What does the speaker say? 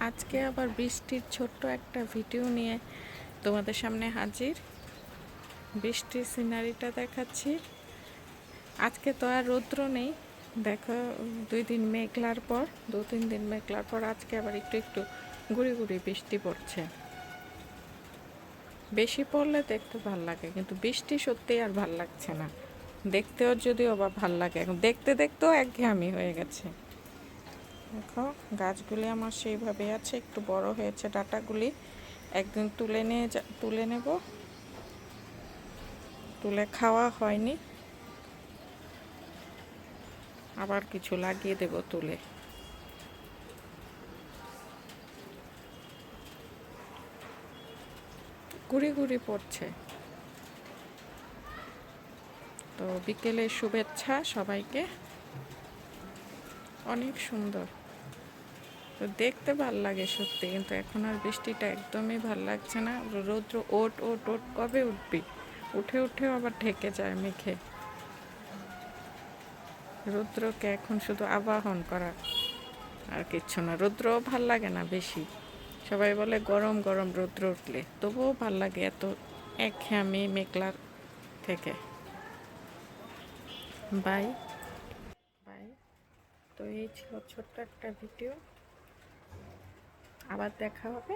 আজকে আবার বৃষ্টির ছোট্ট একটা ভিডিও নিয়ে তোমাদের সামনে হাজির। বৃষ্টির সিনারিটা দেখাচ্ছি। আজকে তো আর রৌদ্র নেই, দেখো 2 দিন মেঘলার পর 2-3 দিন মেঘলার পর আজকে আবার একটু একটু গুড়ি গুড়ি বৃষ্টি পড়ছে। বেশি পড়লে দেখতে ভাল লাগে, কিন্তু বৃষ্টি সত্যিই আর ভাল লাগছে না। দেখতেও যদিও বা ভাল লাগে, এখন দেখতে দেখতেও একঘেয়েমি হয়ে গেছে। দেখো গাছগুলি আমার সেইভাবে আছে, একটু বড় হয়েছে ডাঁটাগুলি। একদিন তুলে নেব, তুলে খাওয়া হয়নি, আবার কিছু লাগিয়ে দেব তুলে। গুড়ি গুড়ি পড়ছে। তো বিকেলের শুভেচ্ছা সবাইকে। অনেক সুন্দর, তো দেখতে ভাল লাগে সত্যি, কিন্তু এখন আর বৃষ্টিটা একদমই ভাল লাগছে না। রৌদ্র ওট ওট ওট কবে উঠবি, উঠে উঠেও আবার ঢেকে যায় মেঘে। রৌদ্রকে এখন শুধু আবাহন করা, আর কিচ্ছু না। রৌদ্রও ভাল লাগে না বেশি। সবাই বলে গরম গরম রৌদ্র উঠলে, তবুও ভাল লাগে এত একঘেয়েমি মেঘলার থেকে। Bye bye. তো এই ছিল ছোট্ট একটা ভিডিও, আবার দেখা হবে।